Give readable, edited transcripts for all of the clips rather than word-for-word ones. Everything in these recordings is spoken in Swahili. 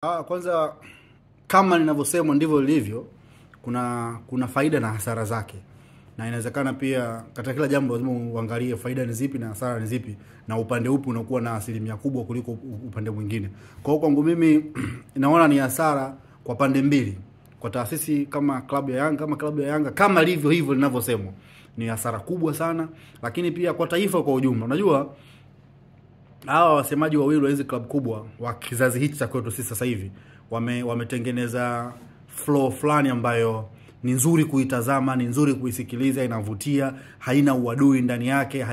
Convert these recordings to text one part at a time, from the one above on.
Kwanza kama ninavyosema ndivyo lilivyo, kuna faida na hasara zake. Na inawezekana pia katika kila jambo lazima uangalie faida ni zipi na hasara ni zipi, na upande upi unakuwa na asilimia kubwa kuliko upande mwingine. Kwa hiyo kwangu mimi naona ni hasara kwa pande mbili. Kwa taasisi kama klabu ya Yanga kama livyo hivyo linavyosemwa, ni hasara kubwa sana, lakini pia kwa taifa kwa ujumla. Unajua hawa wasemaji wawili wa hizo club kubwa wa kizazi hichi cha kwetu sisi sasa hivi wametengeneza flow fulani ambayo ni nzuri kuitazama, ni nzuri kuisikiliza, inavutia, haina uadui ndani yake,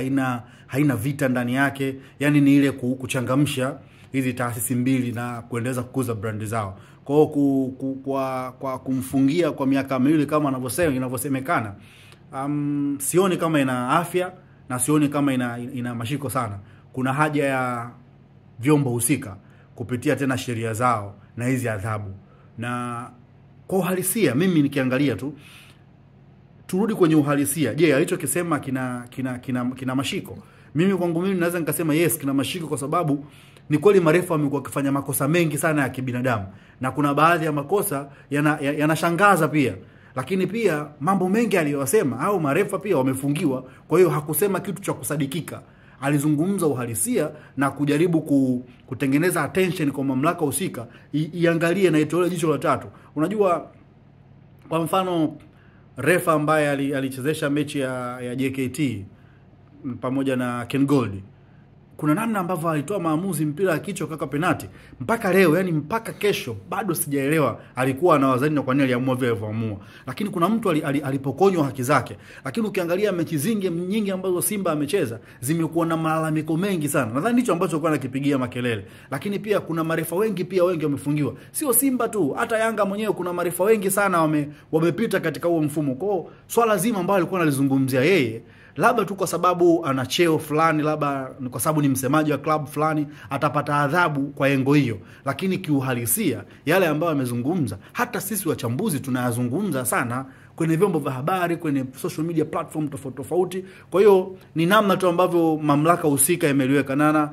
haina vita ndani yake. Yani ni ile kuchangamsha hizi taasisi mbili na kuendeleza kukuza brand zao. Kwa hiyo kwa kumfungia kwa miaka miwili kama inavyosemekana, sioni kama ina afya na sioni kama ina mashiko sana. Kuna haja ya vyombo husika kupitia tena sheria zao na hizi adhabu. Na kwa uhalisia mimi nikiangalia tu, turudi kwenye uhalisia. Je, alichokisema kina mashiko? Mimi kwangu mimi naweza nikasema yes, kina mashiko, kwa sababu ni kweli marefa wamekuwa wakifanya makosa mengi sana ya kibinadamu, na kuna baadhi ya makosa yanashangaza pia. Lakini pia mambo mengi aliyosema au marefa pia wamefungiwa, kwa hiyo hakusema kitu cha kusadikika. Alizungumza uhalisia na kujaribu kutengeneza attention kwa mamlaka husika iangalie na itoe jicho la tatu. Unajua, kwa mfano refa ambaye alichezesha mechi ya JKT pamoja na Ken Gold, kuna namna ambavyo alitoa maamuzi mpira ya kichwa kaka penalty. Mpaka leo, yani mpaka kesho bado sijaelewa alikuwa anawazani na kwa nini aliamua vile alivyoamua. Lakini kuna mtu alipokonywa haki zake. Lakini ukiangalia mechi nyingi ambazo Simba amecheza zimekuwa na malalamiko mengi sana. Nadhani hicho ambacho alikuwa anakipigia makelele. Lakini pia kuna marefa wengi wamefungiwa. Sio Simba tu, hata Yanga mwenyewe kuna marefa wengi sana wamepita katika huo mfumo. Kwa hiyo swala zima ambalo alikuwa analizungumzia yeye, labda tu kwa sababu ana cheo fulani, labda kwa sababu ni msemaji wa club fulani, atapata adhabu kwa yengo hiyo. Lakini kiuhalisia yale ambayo amezungumza, hata sisi wachambuzi tunayazungumza sana kwenye vyombo vya habari, kwenye social media platform tofauti. Kwa hiyo ni namna tu ambavyo mamlaka husika imeliweka, na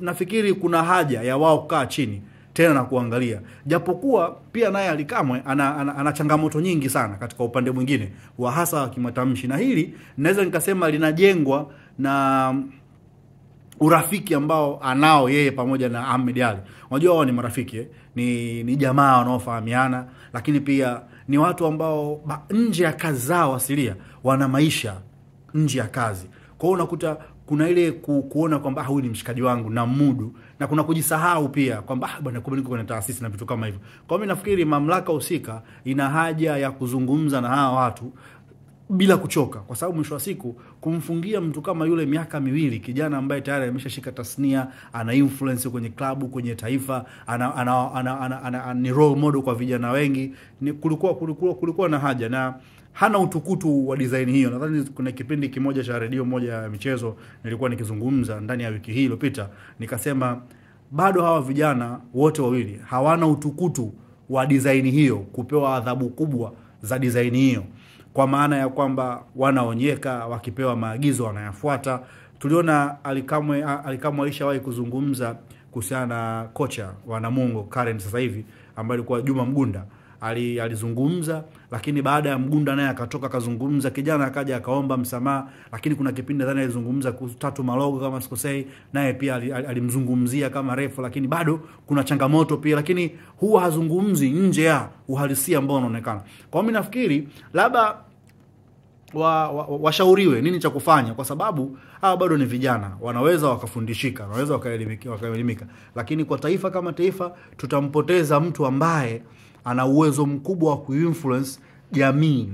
nafikiri kuna haja ya wao kukaa chini tena na kuangalia. Japokuwa pia naye Alikamwe ana changamoto nyingi sana katika upande mwingine wa hasa kimatamshi, na hili naweza nikasema linajengwa na urafiki ambao anao yeye pamoja na Ahmed Ally. Unajua wao ni marafiki, ni jamaa wanaofahamiana, lakini pia ni watu ambao nje ya kazi zao asilia wana maisha nje ya kazi. Kwa hiyo unakuta kuna ile kuona kwamba huyu ni mshikaji wangu na mudu, na kuna kujisahau pia kwamba bwana kumbe niko kwenye taasisi na vitu kama hivyo. Kwa mimi nafikiri mamlaka husika ina haja ya kuzungumza na hawa watu bila kuchoka, kwa sababu mwisho wa siku kumfungia mtu kama yule miaka miwili, kijana ambaye tayari ameshashika tasnia, ana influence kwenye klabu, kwenye taifa, ni role model kwa vijana wengi, kulikuwa na haja, na hana utukutu wa design hiyo. Nadhani kuna kipindi kimoja cha redio moja ya michezo nilikuwa nikizungumza ndani ya wiki hii iliyopita, nikasema bado hawa vijana wote wawili hawana utukutu wa design hiyo, kupewa adhabu kubwa za design hiyo, kwa maana ya kwamba wanaonyeka, wakipewa maagizo wanayafuata. Tuliona Alikamwe alishawahi kuzungumza kuhusiana na kocha wa Namungo current sasa hivi ambaye alikuwa Juma Mgunda. Alizungumza, lakini baada ya Mgunda naye akatoka akazungumza, kijana akaja akaomba msamaha. Lakini kuna kipindi nadhani alizungumza kuhusu Tatu Malogo kama sikosei, naye pia alimzungumzia kama refu, lakini bado kuna changamoto pia, lakini huwa hazungumzi nje ya uhalisia ambao unaonekana. Kwa mimi nafikiri labda washauriwe nini cha kufanya, kwa sababu hawa bado ni vijana, wanaweza wakafundishika, wanaweza wakaelimika. Lakini kwa taifa kama taifa tutampoteza mtu ambaye ana uwezo mkubwa wa kuinfluence jamii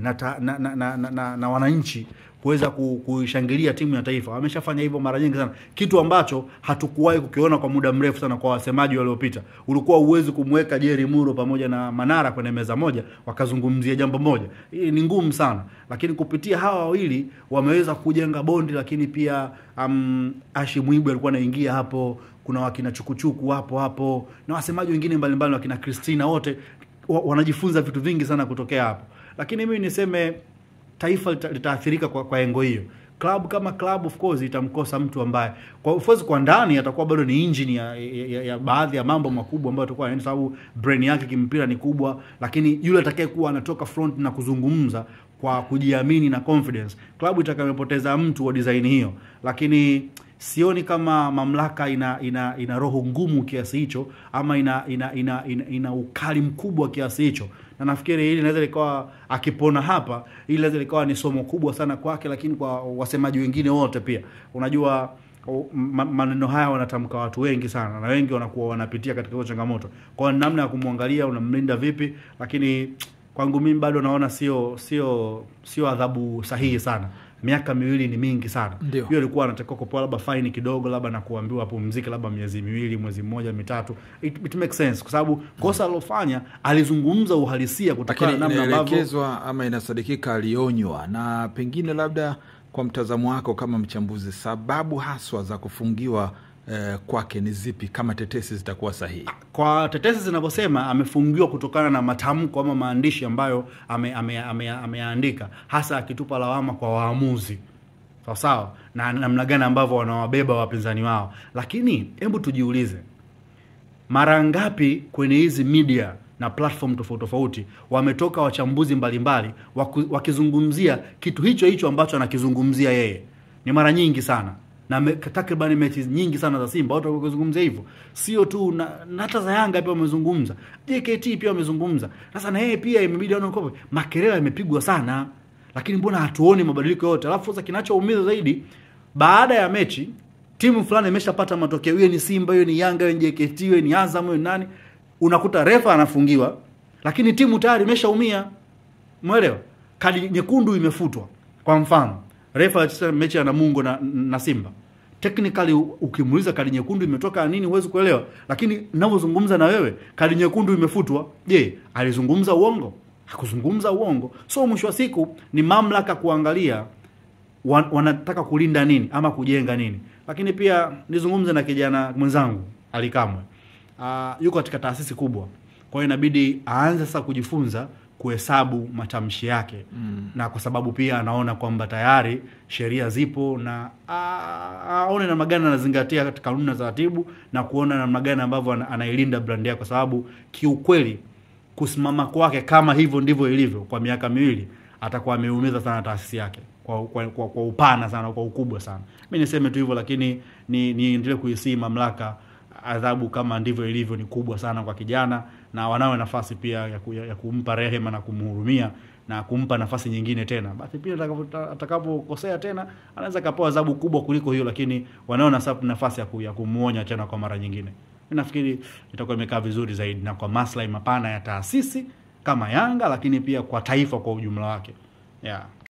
na wananchi kuweza kuishangilia timu ya taifa. Wameshafanya hivyo mara nyingi sana, kitu ambacho hatukuwahi kukiona kwa muda mrefu sana kwa wasemaji waliopita. Ulikuwa uwezi kumweka Jerry Muro pamoja na Manara kwenye meza moja wakazungumzia jambo moja. Hii ni ngumu sana, lakini kupitia hawa wawili wameweza kujenga bondi. Lakini pia Ashi Mwibu alikuwa anaingia hapo, kuna wakina Chukuchuku hapo na wasemaji wengine mbalimbali, wakina Christina, wote wanajifunza vitu vingi sana kutokea hapo. Lakini mimi niseme taifa litaathirika kwa engo hiyo. club kama club of course itamkosa mtu ambaye kwa ndani atakuwa bado ni engine ya baadhi ya mambo makubwa ambayo atakuwa anaenda, sababu brain yake kimpira ni kubwa, lakini yule atakayekuwa anatoka front na kuzungumza kwa kujiamini na confidence, club itakayopoteza mtu wa design hiyo. Lakini sioni kama mamlaka ina roho ngumu kiasi hicho, ama ina ukali mkubwa kiasi hicho. Na nafikiri hili inaweza likawa akipona hapa, hili inaweza likawa ni somo kubwa sana kwake, lakini kwa wasemaji wengine wote pia. Unajua maneno haya wanatamka watu wengi sana, na wengi wanakuwa wanapitia katika hizo changamoto. Kwa namna ya kumwangalia unamlinda vipi, lakini kwangu mimi bado naona sio adhabu sahihi sana. Miaka 2 ni mingi sana. Hiyo ilikuwa anatakiwa kupewa labda fine kidogo, labda na kuambiwa apumzike labda miezi 2, mwezi mmoja, mitatu. It makes sense kwa sababu kosa alofanya alizungumza uhalisia kutokana na namna ambavyo inaelekezwa ama inasadikika alionywa. Na pengine labda kwa mtazamo wako kama mchambuzi, sababu haswa za kufungiwa kwake ni zipi kama tetesi zitakuwa sahihi? Kwa tetesi zinavyosema amefungiwa kutokana na matamko ama maandishi ambayo ameandika, hasa akitupa lawama kwa waamuzi. Sawa, na namna gani ambavyo wanawabeba wapinzani wao. Lakini hebu tujiulize, mara ngapi kwenye hizi media na platform tofauti wametoka wachambuzi mbalimbali wakizungumzia kitu hicho ambacho anakizungumzia yeye? Ni mara nyingi sana, na takriban mechi nyingi sana za Simba watu wakizungumzia hivyo. Sio tu na hata za Yanga pia wamezungumza, JKT pia wamezungumza. Sasa na yeye pia imebidi aone kwa makelele yamepigwa sana, lakini mbona hatuoni mabadiliko yote? Alafu sasa kinachoumiza zaidi, baada ya mechi timu fulani imeshapata matokeo, hiyo ni Simba, hiyo ni Yanga, hiyo ni JKT, hiyo ni Azam, hiyo ni nani, unakuta refa anafungiwa lakini timu tayari imeshaumia. Umeelewa? Kadi nyekundu imefutwa. Kwa mfano refa alicheza mechi ya Namungo na Simba, technically ukimuuliza kadi nyekundu imetoka nini huwezi kuelewa, lakini ninapozungumza na wewe kadi nyekundu imefutwa. Je, alizungumza uongo? Hakuzungumza uongo. So mwisho wa siku ni mamlaka kuangalia wanataka kulinda nini ama kujenga nini. Lakini pia nizungumze na kijana mwenzangu Ali Kamwe. Yuko katika taasisi kubwa, kwa hiyo inabidi aanze sasa kujifunza kuhesabu matamshi yake. Na kwa sababu pia anaona kwamba tayari sheria zipo, na aone namna gani anazingatia katika kanuni na taratibu, na kuona namna gani ambavyo anailinda brand yake, kwa sababu kiukweli kusimama kwake kama hivyo ndivyo ilivyo kwa miaka 2 atakuwa ameumiza sana taasisi yake kwa upana sana, kwa ukubwa sana. Mimi niseme tu hivyo, lakini niendelee kuisii mamlaka, adhabu kama ndivyo ilivyo ni kubwa sana kwa kijana, na wanawe nafasi pia ya kumpa rehema na kumhurumia na kumpa nafasi nyingine tena. Basi pia atakapokosea tena anaweza kapewa adhabu kubwa kuliko hiyo, lakini wanao nafasi ya kumuonya tena kwa mara nyingine. Mimi nafikiri itakuwa imekaa vizuri zaidi, na kwa maslahi mapana ya taasisi kama Yanga, lakini pia kwa taifa kwa ujumla wake. Yeah.